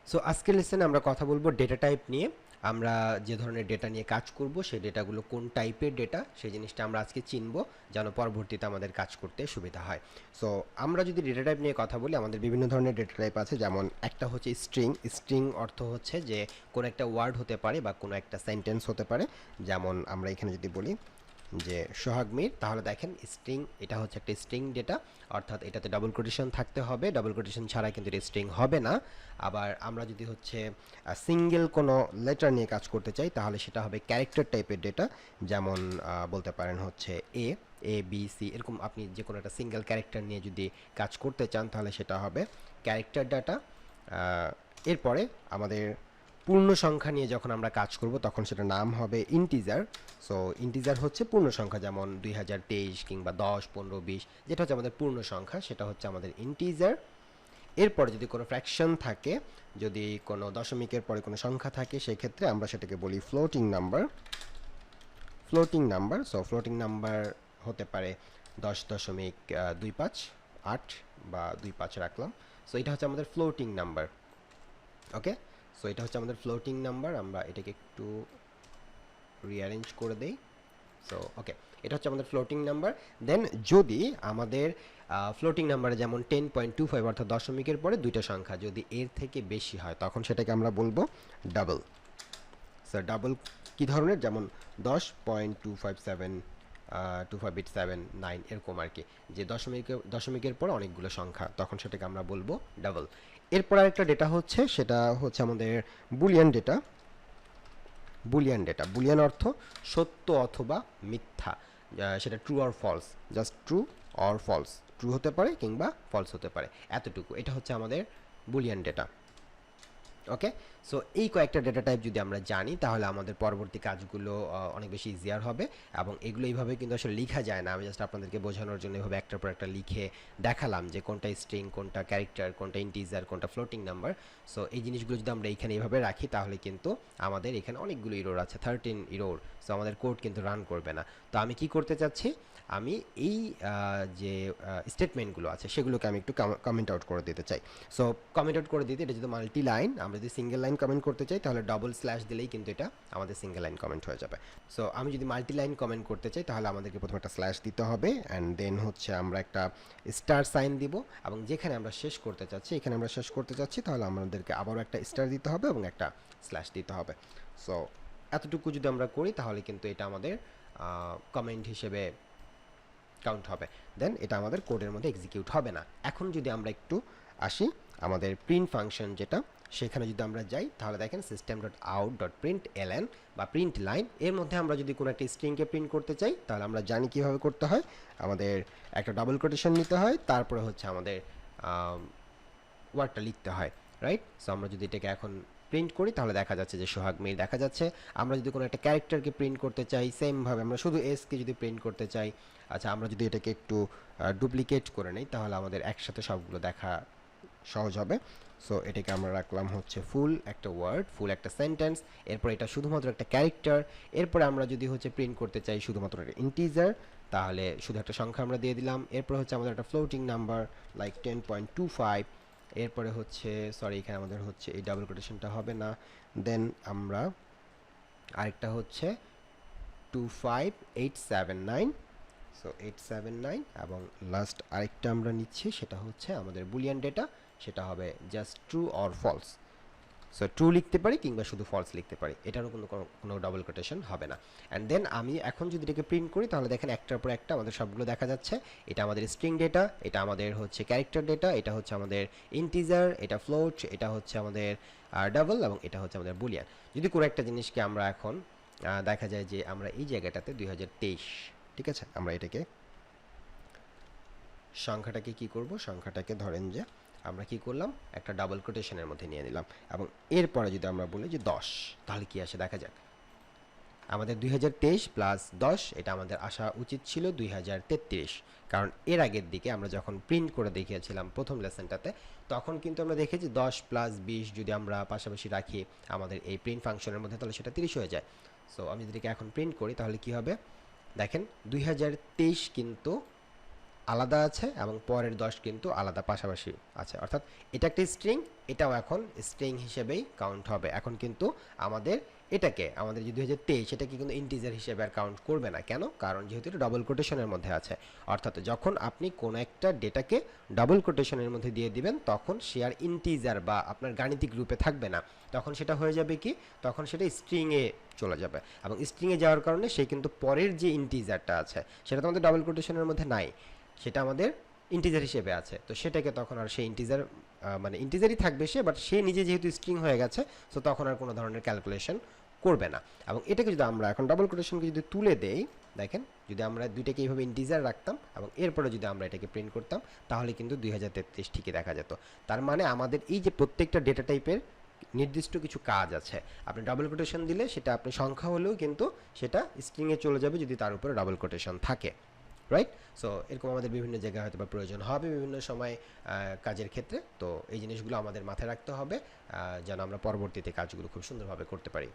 So আজকের লেসনে আমরা কথা বলবো ডেটা টাইপ নিয়ে। আমরা যে ধরনের ডেটা নিয়ে কাজ করব সেই ডেটাগুলো কোন টাইপের ডেটা সেই জিনিসটা আমরা আজকে চিনব, যেন পরবর্তীতে আমাদের কাজ করতে সুবিধা হয়। সো আমরা যদি ডেটা টাইপ নিয়ে কথা বলি, আমাদের বিভিন্ন ধরনের ডেটা টাইপ আছে। যেমন একটা হচ্ছে স্ট্রিং। স্ট্রিং অর্থ হচ্ছে যে কোনো একটা ওয়ার্ড হতে পারে বা কোনো একটা সেন্টেন্স হতে পারে। যেমন আমরা এখানে যদি বলি যে সোহাগ মির, তাহলে দেখেন স্ট্রিং, এটা হচ্ছে একটা স্ট্রিং ডেটা, অর্থাৎ এটাতে ডাবল কোটেশন থাকতে হবে। ডাবল কোটেশন ছাড়া কিন্তু এটা স্ট্রিং হবে না। আবার আমরা যদি হচ্ছে সিঙ্গেল কোনো লেটার নিয়ে কাজ করতে চাই, তাহলে সেটা হবে ক্যারেক্টার টাইপের ডেটা। যেমন বলতে পারেন হচ্ছে এ, এ বি সি, এরকম আপনি যে কোনো একটা সিঙ্গেল ক্যারেক্টার নিয়ে যদি কাজ করতে চান তাহলে সেটা হবে ক্যারেক্টার ডাটা। এরপরে আমাদের পূর্ণ সংখ্যা নিয়ে যখন আমরা কাজ করব তখন সেটা নাম হবে ইন্টিজার। সো ইন্টিজার হচ্ছে পূর্ণ সংখ্যা, যেমন 2023 কিংবা 10, 15, 20, যেটা হচ্ছে আমাদের পূর্ণ সংখ্যা, সেটা হচ্ছে আমাদের ইন্টিজার। এরপরে যদি কোনো ফ্র্যাকশন থাকে, যদি কোনো দশমিকের পরে কোনো সংখ্যা থাকে, সেই ক্ষেত্রে আমরা সেটাকে বলি floating number. Floating number, so floating number হতে পারে 10.25 8 বা 25 রাখলাম। সো এটা হচ্ছে আমাদের ফ্লোটিং নাম্বার। ওকে, সো এটা হচ্ছে আমাদের ফ্লোটিং নাম্বার। আমরা এটাকে একটু রিঅ্যারেঞ্জ করে দেই। সো ওকে, এটা হচ্ছে আমাদের ফ্লোটিং নাম্বার। দেন যদি আমাদের ফ্লোটিং নাম্বারে যেমন 10.25 অর্থাৎ দশমিকের পরে দুইটা সংখ্যা যদি এর থেকে বেশি হয়, তখন সেটাকে আমরা বলবো ডাবল। সো ডাবল কী ধরনের, যেমন 10.257 25879 এরকম আর কি, যে দশমিকের পর অনেকগুলো সংখ্যা, তখন সেটাকে আমরা বলবো ডাবল। এরপর আরেকটা ডেটা হচ্ছে, সেটা হচ্ছে আমাদের Boolean data. Boolean data, Boolean অর্থ সত্য অথবা মিথ্যা, সেটা true or false, just true or false, true হতে পারে কিংবা ফলস হতে পারে, এতটুকু। এটা হচ্ছে আমাদের বুলিয়ান ডেটা। ওকে, সো এই কয়েকটা ডেটা টাইপ যদি আমরা জানি, তাহলে আমাদের পরবর্তী কাজগুলো অনেক বেশি ইজিয়ার হবে। এবং এগুলো এইভাবে কিন্তু আসলে লেখা যায় না, আমি জাস্ট আপনাদেরকে বোঝানোর জন্য এভাবে একটার পর একটা লিখে দেখালাম যে কোনটা স্ট্রিং, কোনটা ক্যারেক্টার, কোনটা ইন্টিজার, কোনটা ফ্লোটিং নাম্বার। সো এই জিনিসগুলো যদি আমরা এখানে এইভাবে রাখি, তাহলে কিন্তু আমাদের এখানে অনেকগুলো ইরোর আছে, 13 ইরোর। সো আমাদের কোড কিন্তু রান করবে না। তো আমি কি করতে চাচ্ছি, আমি এই যে স্টেটমেন্টগুলো আছে সেগুলোকে আমি একটু কমেন্ট আউট করে দিতে চাই। সো কমেন্ট আউট করে দিতে, এটা যদি মাল্টি লাইন, আমরা যদি সিঙ্গেল লাইন কমেন্ট করতে চাই, তাহলে ডবল স্ল্যাশ দিলেই কিন্তু এটা আমাদের সিঙ্গেল লাইন কমেন্ট হয়ে যাবে। সো আমি যদি মাল্টি লাইন কমেন্ট করতে চাই, তাহলে আমাদেরকে প্রথমে একটা স্ল্যাশ দিতে হবে, অ্যান্ড দেন হচ্ছে আমরা একটা স্টার সাইন দিব, এবং যেখানে আমরা শেষ করতে চাচ্ছি, এখানে আমরা শেষ করতে চাচ্ছি, তাহলে আমাদেরকে আবারও একটা স্টার দিতে হবে এবং একটা স্ল্যাশ দিতে হবে। সো এতটুকু যদি আমরা করি, তাহলে কিন্তু এটা আমাদের কমেন্ট হিসেবে কাউন্ট হবে। দেন এটা আমাদের কোডের মধ্যে এক্সিকিউট হবে না। এখন যদি আমরা একটু আসি আমাদের প্রিন্ট ফাংশন যেটা, সেখানে যদি আমরা যাই, তাহলে দেখেন system dot out dot print LN বা প্রিন্ট লাইন, এর মধ্যে আমরা যদি কোনো একটা স্ট্রিংকে প্রিন্ট করতে চাই, তাহলে আমরা জানি কীভাবে করতে হয়। আমাদের একটা ডাবল কোটেশন নিতে হয়, তারপরে হচ্ছে আমাদের ওয়ার্ডটা লিখতে হয়, রাইট? সো আমরা যদি এটাকে এখন প্রিন্ট করি, তাহলে দেখা যাচ্ছে যে সোহাগ মির দেখা যাচ্ছে। আমরা যদি কোনো একটা ক্যারেক্টারকে প্রিন্ট করতে চাই, সেমভাবে আমরা শুধু এসকে যদি প্রিন্ট করতে চাই, আচ্ছা আমরা যদি এটাকে একটু ডুপ্লিকেট করে নিই, তাহলে আমাদের একসাথে সবগুলো দেখা সহজ হবে। সো এটাকে আমরা রাখলাম হচ্ছে ফুল একটা ওয়ার্ড, ফুল একটা সেন্টেন্স, এরপর এটা শুধুমাত্র একটা ক্যারেক্টার। এরপরে আমরা যদি হচ্ছে প্রিন্ট করতে চাই শুধুমাত্র একটা ইন্টিজার, তাহলে শুধু একটা সংখ্যা আমরা দিয়ে দিলাম। এরপর হচ্ছে আমাদের একটা ফ্লোটিং নাম্বার লাইক 10.25। এরপরে হচ্ছে, সরি এখানে আমাদের হচ্ছে এই ডাবল কোটেশনটা হবে না। দেন আমরা আরেকটা হচ্ছে 25879, সো 879, এবং লাস্ট আরেকটা আমরা নিচ্ছি, সেটা হচ্ছে আমাদের বুলিয়ান ডেটা, সেটা হবে just true or false. So true লিখতে পারি কিংবা শুধু ফলস লিখতে পারি, এটারও কোনো ডাবল কোটেশন হবে না। অ্যান্ড দেন আমি এখন যদি এটাকে প্রিন্ট করি, তাহলে দেখেন একটার পর একটা আমাদের সবগুলো দেখা যাচ্ছে। এটা আমাদের স্ট্রিং ডেটা, এটা আমাদের হচ্ছে ক্যারেক্টার ডেটা, এটা হচ্ছে আমাদের ইন্টিজার, এটা ফ্লোট, এটা হচ্ছে আমাদের ডাবল, এবং এটা হচ্ছে আমাদের বুলিয়ান। যদি কোনো একটা জিনিসকে আমরা এখন দেখা যায় যে আমরা এই জায়গাটাতে 2023, ঠিক আছে, আমরা এটাকে সংখ্যাটাকে কি করব, সংখ্যাটাকে ধরেন যে আমরা কি করলাম, একটা ডাবল কোটেশনের মধ্যে নিয়ে নিলাম, এবং এরপরে যদি আমরা বলি যে 10, তাহলে কি আসে দেখা যাক। আমাদের 2023 প্লাস 10, এটা আমাদের আসা উচিত ছিল 2033, কারণ এর আগের দিকে আমরা যখন প্রিন্ট করে দেখিয়েছিলাম প্রথম লেসনটাতে, তখন কিন্তু আমরা দেখেছি 10 প্লাস 20 যদি আমরা পাশাপাশি রাখি আমাদের এই প্রিন্ট ফাংশনের মধ্যে, তাহলে সেটা 30 হয়ে যায়। সো আমি যদি এখন প্রিন্ট করি, তাহলে কি হবে, দেখেন 2023 কিন্তু আলাদা আছে এবং পরের 10 কিন্তু আলাদা পাশাপাশি আছে, অর্থাৎ এটা একটা স্ট্রিং, এটাও এখন স্ট্রিং হিসেবেই কাউন্ট হবে। এখন কিন্তু আমাদের এটাকে আমাদের যে 2023 সেটাকে কিন্তু ইন্টিজার হিসেবে আর কাউন্ট করবে না। কেন? কারণ যেহেতু এটা ডবল কোটেশনের মধ্যে আছে, অর্থাৎ যখন আপনি কোনো একটা ডেটাকে ডবল কোটেশনের মধ্যে দিয়ে দিবেন তখন সে আর ইন্টিজার বা আপনার গাণিতিক রূপে থাকবে না, তখন সেটা হয়ে যাবে কি, তখন সেটা স্ট্রিংয়ে চলে যাবে। এবং স্ট্রিংয়ে যাওয়ার কারণে সে কিন্তু পরের যে ইন্টিজারটা আছে সেটা তো আমাদের ডবল কোটেশনের মধ্যে নাই, সেটা আমাদের ইন্টিজার হিসেবে আছে। তো সেটাকে তখন আর সেই ইন্টিজার মানে ইন্টিজারই থাকবে সে, বাট সে নিজে যেহেতু স্ট্রিং হয়ে গেছে, সো তখন আর কোনো ধরনের ক্যালকুলেশন করবে না। এবং এটাকে যদি আমরা এখন ডবল কোটেশনকে যদি তুলে দেই, দেখেন যদি আমরা দুইটাকে এইভাবে ইন্টিজার রাখতাম এবং এরপরে যদি আমরা এটাকে প্রিন্ট করতাম তাহলে কিন্তু 2033 ঠিকই দেখা যেত। তার মানে আমাদের এই যে প্রত্যেকটা ডেটা টাইপের নির্দিষ্ট কিছু কাজ আছে, আপনি ডাবল কোটেশন দিলে সেটা আপনি সংখ্যা হলেও কিন্তু সেটা স্ট্রিংয়ে চলে যাবে যদি তার উপরে ডাবল কোটেশন থাকে, রাইট? সো এরকম আমাদের বিভিন্ন জায়গায় হয়তো বা প্রয়োজন হবে বিভিন্ন সময় কাজের ক্ষেত্রে। তো এই জিনিসগুলো আমাদের মাথায় রাখতে হবে যেন আমরা পরবর্তীতে কাজগুলো খুব সুন্দরভাবে করতে পারি।